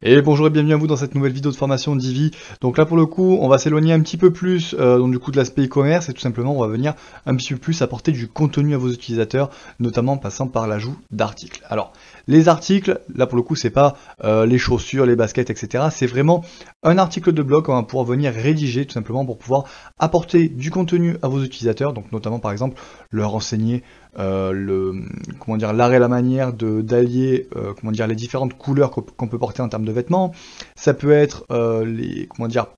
Et bonjour et bienvenue à vous dans cette nouvelle vidéo de formation Divi. Donc là pour le coup on va s'éloigner un petit peu plus donc du coup de l'aspect e-commerce et tout simplement on va venir un petit peu plus apporter du contenu à vos utilisateurs, notamment en passant par l'ajout d'articles. Alors les articles, là pour le coup c'est pas les chaussures, les baskets, etc. C'est vraiment un article de blog qu'on va pouvoir venir rédiger tout simplement pour pouvoir apporter du contenu à vos utilisateurs, donc notamment par exemple leur enseigner l'art et la manière d'allier les différentes couleurs qu'on peut porter en termes de vêtements. Ça peut être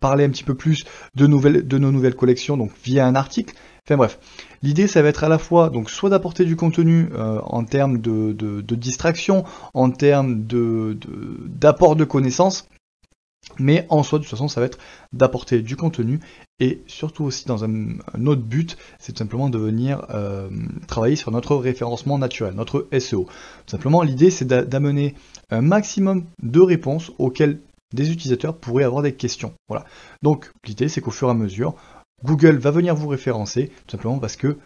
parler un petit peu plus de nos nouvelles collections, donc via un article. Enfin bref, l'idée ça va être à la fois donc soit d'apporter du contenu en termes de distraction, en termes d'apport de connaissances, mais en soi de toute façon ça va être d'apporter du contenu et surtout aussi dans un autre but, c'est tout simplement de venir travailler sur notre référencement naturel, notre SEO. Tout simplement l'idée c'est d'amener un maximum de réponses auxquelles des utilisateurs pourraient avoir des questions. Voilà. Donc l'idée c'est qu'au fur et à mesure, Google va venir vous référencer, tout simplement parce que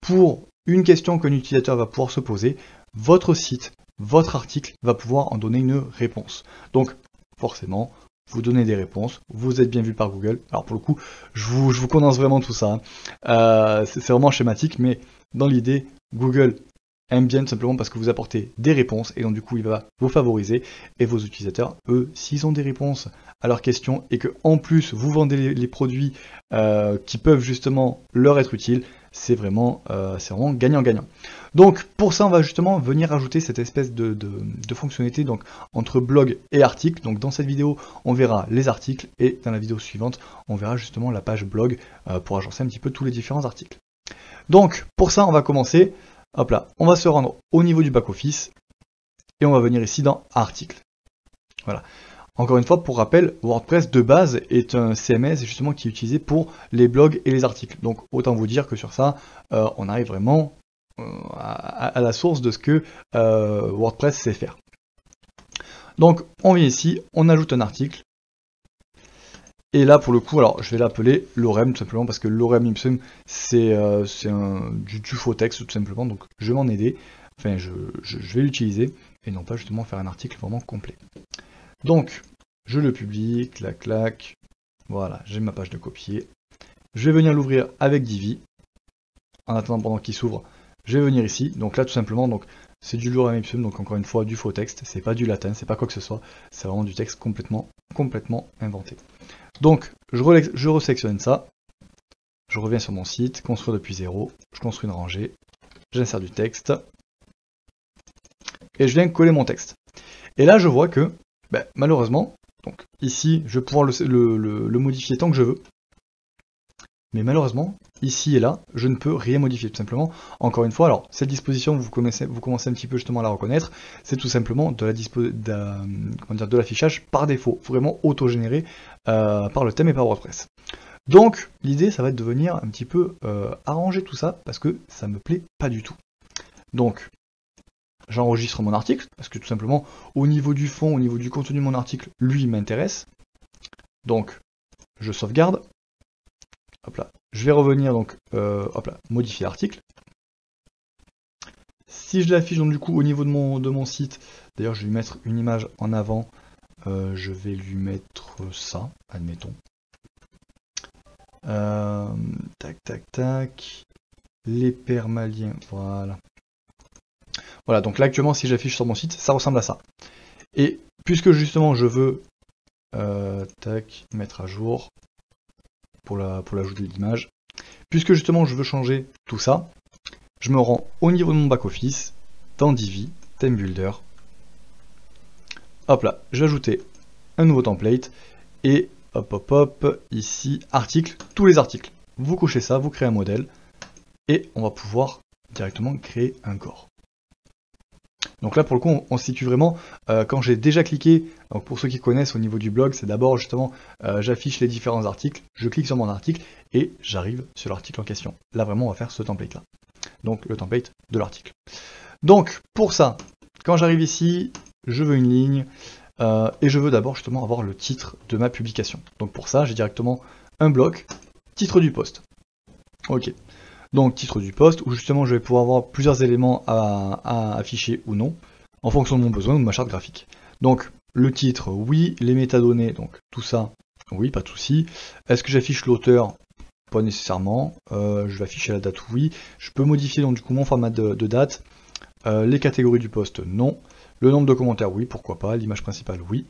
pour une question qu'un utilisateur va pouvoir se poser, votre site, votre article va pouvoir en donner une réponse. Donc forcément, vous donnez des réponses, vous êtes bien vu par Google. Alors pour le coup, je vous condense vraiment tout ça. C'est vraiment schématique, mais dans l'idée, Google aime bien tout simplement parce que vous apportez des réponses et donc du coup il va vous favoriser. Et vos utilisateurs, eux, s'ils ont des réponses à leurs questions et que en plus vous vendez les produits qui peuvent justement leur être utiles, c'est vraiment gagnant-gagnant. Donc pour ça on va justement venir ajouter cette espèce de fonctionnalité donc entre blog et article. Donc dans cette vidéo on verra les articles et dans la vidéo suivante on verra justement la page blog pour agencer un petit peu tous les différents articles. Donc pour ça on va commencer, hop là, on va se rendre au niveau du back-office et on va venir ici dans articles. Voilà. Encore une fois, pour rappel, WordPress de base est un CMS justement qui est utilisé pour les blogs et les articles. Donc autant vous dire que sur ça, on arrive vraiment à la source de ce que WordPress sait faire. Donc on vient ici, on ajoute un article. Et là pour le coup, alors je vais l'appeler lorem tout simplement parce que lorem ipsum c'est du faux texte tout simplement. Donc je vais m'en aider, enfin je vais l'utiliser et non pas justement faire un article vraiment complet. Donc, je le publie, clac, clac, voilà, j'ai ma page de copier. Je vais venir l'ouvrir avec Divi. En attendant, pendant qu'il s'ouvre, je vais venir ici. Donc là, tout simplement, donc c'est du lorem ipsum, donc encore une fois, du faux texte. C'est pas du latin, c'est pas quoi que ce soit. C'est vraiment du texte complètement inventé. Donc, je resélectionne ça. Je reviens sur mon site, construire depuis zéro. Je construis une rangée. J'insère du texte. Et je viens coller mon texte. Et là, je vois que malheureusement, donc ici, je vais pouvoir le modifier tant que je veux. Mais malheureusement, ici et là, je ne peux rien modifier. Tout simplement, encore une fois, alors cette disposition, vous commencez un petit peu justement à la reconnaître, c'est tout simplement de l'affichage par défaut, vraiment auto-généré par le thème et par WordPress. Donc, l'idée, ça va être de venir un petit peu arranger tout ça, parce que ça me plaît pas du tout. Donc, j'enregistre mon article, parce que tout simplement, au niveau du fond, au niveau du contenu de mon article, lui m'intéresse. Donc, je sauvegarde. Hop là. Je vais revenir, donc, modifier l'article. Si je l'affiche, donc du coup, au niveau de mon site, d'ailleurs, je vais lui mettre une image en avant. Je vais lui mettre ça, admettons. Tac, tac, tac. Les permaliens, voilà. Voilà, donc là actuellement si j'affiche sur mon site, ça ressemble à ça. Et puisque justement je veux mettre à jour pour l'ajout de l'image, puisque justement je veux changer tout ça, je me rends au niveau de mon back-office, dans Divi, Theme Builder. Hop là, je vais ajouter un nouveau template et hop, ici, article, tous les articles. Vous cochez ça, vous créez un modèle et on va pouvoir directement créer un corps. Donc là pour le coup on se situe vraiment quand j'ai déjà cliqué, donc pour ceux qui connaissent au niveau du blog, c'est d'abord justement j'affiche les différents articles, je clique sur mon article et j'arrive sur l'article en question. Là vraiment on va faire ce template là. Donc le template de l'article. Donc pour ça, quand j'arrive ici, je veux une ligne et je veux d'abord justement avoir le titre de ma publication. Donc pour ça j'ai directement un bloc, titre du post. Ok. Donc titre du post, où justement je vais pouvoir avoir plusieurs éléments à afficher ou non, en fonction de mon besoin ou de ma charte graphique. Donc le titre, oui, les métadonnées, donc tout ça, oui, pas de souci. Est-ce que j'affiche l'auteur? Pas nécessairement. Je vais afficher la date, oui. Je peux modifier donc du coup mon format de date. Les catégories du post, non. Le nombre de commentaires, oui, pourquoi pas. L'image principale, oui.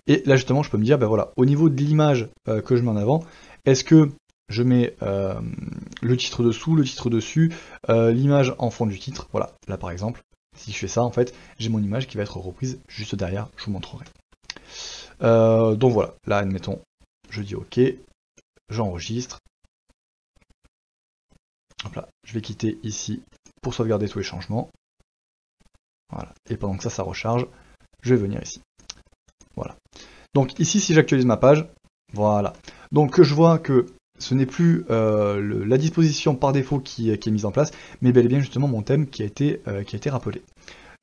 Et là justement, je peux me dire, ben voilà, au niveau de l'image que je mets en avant, est-ce que je mets le titre dessous, le titre dessus, l'image en fond du titre, voilà. Là par exemple, si je fais ça, en fait, j'ai mon image qui va être reprise juste derrière, je vous montrerai. Donc voilà, là admettons, je dis OK, j'enregistre. Hop là, je vais quitter ici pour sauvegarder tous les changements. Voilà, et pendant que ça recharge, je vais venir ici. Voilà. Donc ici, si j'actualise ma page, voilà. Donc je vois que ce n'est plus la disposition par défaut qui est mise en place, mais bel et bien justement mon thème qui a été rappelé.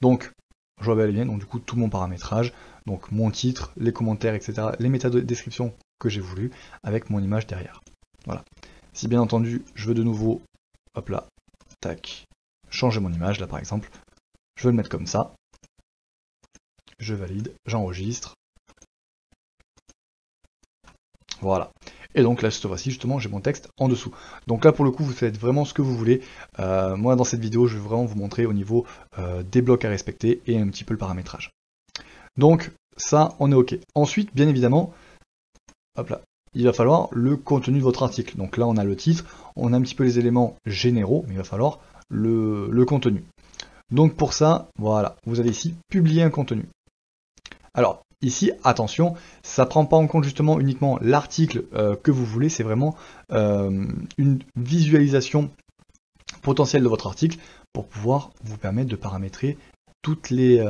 Donc je vois bel et bien donc du coup tout mon paramétrage, donc mon titre, les commentaires, etc., les métadescriptions que j'ai voulu, avec mon image derrière. Voilà. Si bien entendu, je veux de nouveau, hop là, tac, changer mon image, là par exemple, je veux le mettre comme ça, je valide, j'enregistre, voilà. Et donc là, cette fois-ci, justement, j'ai mon texte en dessous. Donc là, pour le coup, vous faites vraiment ce que vous voulez. Moi, dans cette vidéo, je vais vraiment vous montrer au niveau des blocs à respecter et un petit peu le paramétrage. Donc ça, on est OK. Ensuite, bien évidemment, hop là, il va falloir le contenu de votre article. Donc là, on a le titre, on a un petit peu les éléments généraux, mais il va falloir le contenu. Donc pour ça, voilà, vous allez ici publier un contenu. Alors ici, attention, ça ne prend pas en compte justement uniquement l'article que vous voulez, c'est vraiment une visualisation potentielle de votre article pour pouvoir vous permettre de paramétrer toutes les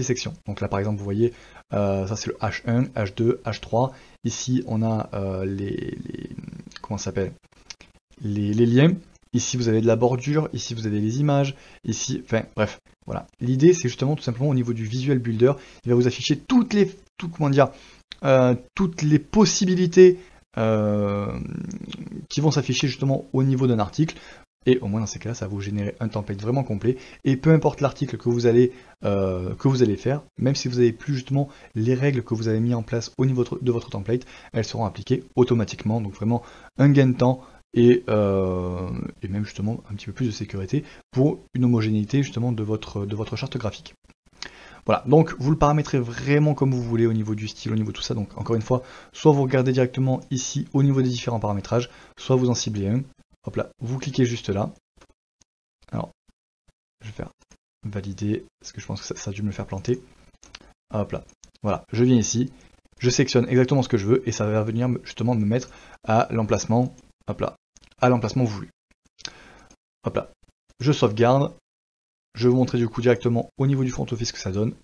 sections. Donc là par exemple, vous voyez, ça c'est le H1, H2, H3. Ici on a comment ça s'appelle, les liens. Ici vous avez de la bordure, ici vous avez les images, ici, enfin bref, voilà. L'idée c'est justement tout simplement au niveau du Visual Builder, il va vous afficher toutes les possibilités qui vont s'afficher justement au niveau d'un article. Et au moins dans ces cas-là, ça va vous générer un template vraiment complet. Et peu importe l'article que vous allez faire, même si vous n'avez plus justement les règles que vous avez mis en place au niveau de votre template, elles seront appliquées automatiquement. Donc vraiment un gain de temps et même justement un petit peu plus de sécurité pour une homogénéité justement de votre charte graphique. Voilà, donc vous le paramétrez vraiment comme vous voulez au niveau du style, au niveau de tout ça. Donc encore une fois, soit vous regardez directement ici au niveau des différents paramétrages, soit vous en ciblez un. Hop là, vous cliquez juste là. Alors, je vais faire valider, parce que je pense que ça a dû me le faire planter. Hop là, voilà, je viens ici, je sélectionne exactement ce que je veux, et ça va venir justement me mettre à l'emplacement, hop là, à l'emplacement voulu. Hop là, je sauvegarde, je vais vous montrer du coup directement au niveau du front office ce que ça donne.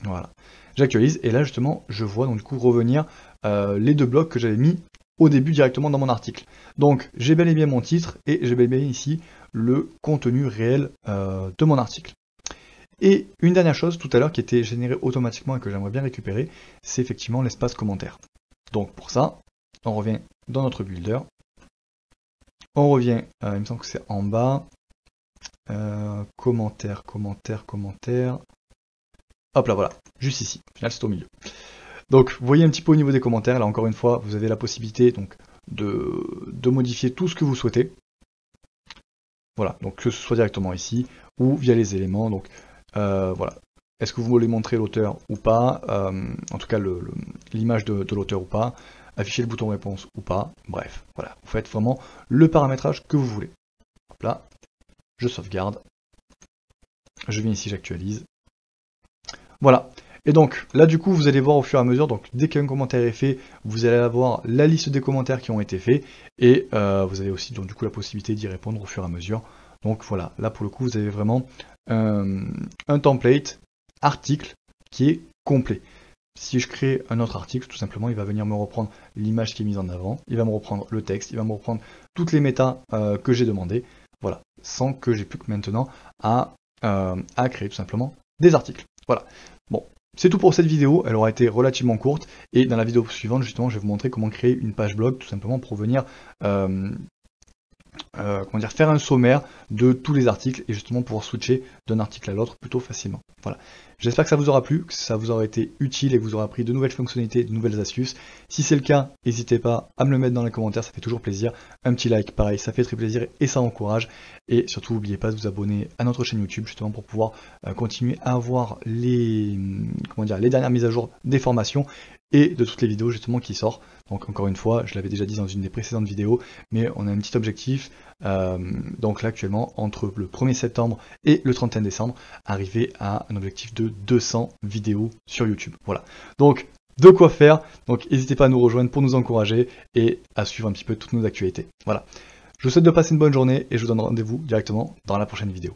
Voilà, j'actualise, et là justement, je vois donc du coup revenir les deux blocs que j'avais mis au début directement dans mon article. Donc j'ai bel et bien mon titre et j'ai bel et bien ici le contenu réel de mon article. Et une dernière chose tout à l'heure qui était générée automatiquement et que j'aimerais bien récupérer, c'est effectivement l'espace commentaire. Donc pour ça, on revient dans notre builder, on revient, il me semble que c'est en bas, commentaire, hop là voilà, juste ici, au final c'est au milieu. Donc vous voyez un petit peu au niveau des commentaires, là encore une fois, vous avez la possibilité donc de modifier tout ce que vous souhaitez. Voilà, donc que ce soit directement ici ou via les éléments. Donc voilà, est-ce que vous voulez montrer l'auteur ou pas, en tout cas l'image de l'auteur ou pas, afficher le bouton réponse ou pas, bref, voilà, vous faites vraiment le paramétrage que vous voulez. Hop là, je sauvegarde, je viens ici, j'actualise. Voilà. Et donc là du coup vous allez voir au fur et à mesure, donc dès qu'un commentaire est fait, vous allez avoir la liste des commentaires qui ont été faits, et vous avez aussi donc du coup la possibilité d'y répondre au fur et à mesure. Donc voilà, là pour le coup vous avez vraiment un template article qui est complet. Si je crée un autre article, tout simplement il va venir me reprendre l'image qui est mise en avant, il va me reprendre le texte, il va me reprendre toutes les métas que j'ai demandé, voilà, sans que j'ai plus que maintenant à créer tout simplement des articles. Voilà, bon. C'est tout pour cette vidéo, elle aura été relativement courte, et dans la vidéo suivante, justement, je vais vous montrer comment créer une page blog, tout simplement pour venir faire un sommaire de tous les articles et justement pouvoir switcher d'un article à l'autre plutôt facilement. Voilà. J'espère que ça vous aura plu, que ça vous aura été utile et que vous aurez appris de nouvelles fonctionnalités, de nouvelles astuces. Si c'est le cas, n'hésitez pas à me le mettre dans les commentaires, ça fait toujours plaisir. Un petit like, pareil, ça fait très plaisir et ça encourage. Et surtout, n'oubliez pas de vous abonner à notre chaîne YouTube justement pour pouvoir continuer à avoir les dernières mises à jour des formations et de toutes les vidéos justement qui sortent. Donc encore une fois, je l'avais déjà dit dans une des précédentes vidéos, mais on a un petit objectif, donc là actuellement, entre le 1er septembre et le 31 décembre, arriver à un objectif de 200 vidéos sur YouTube. Voilà, donc de quoi faire, donc n'hésitez pas à nous rejoindre pour nous encourager et à suivre un petit peu toutes nos actualités. Voilà, je vous souhaite de passer une bonne journée et je vous donne rendez-vous directement dans la prochaine vidéo.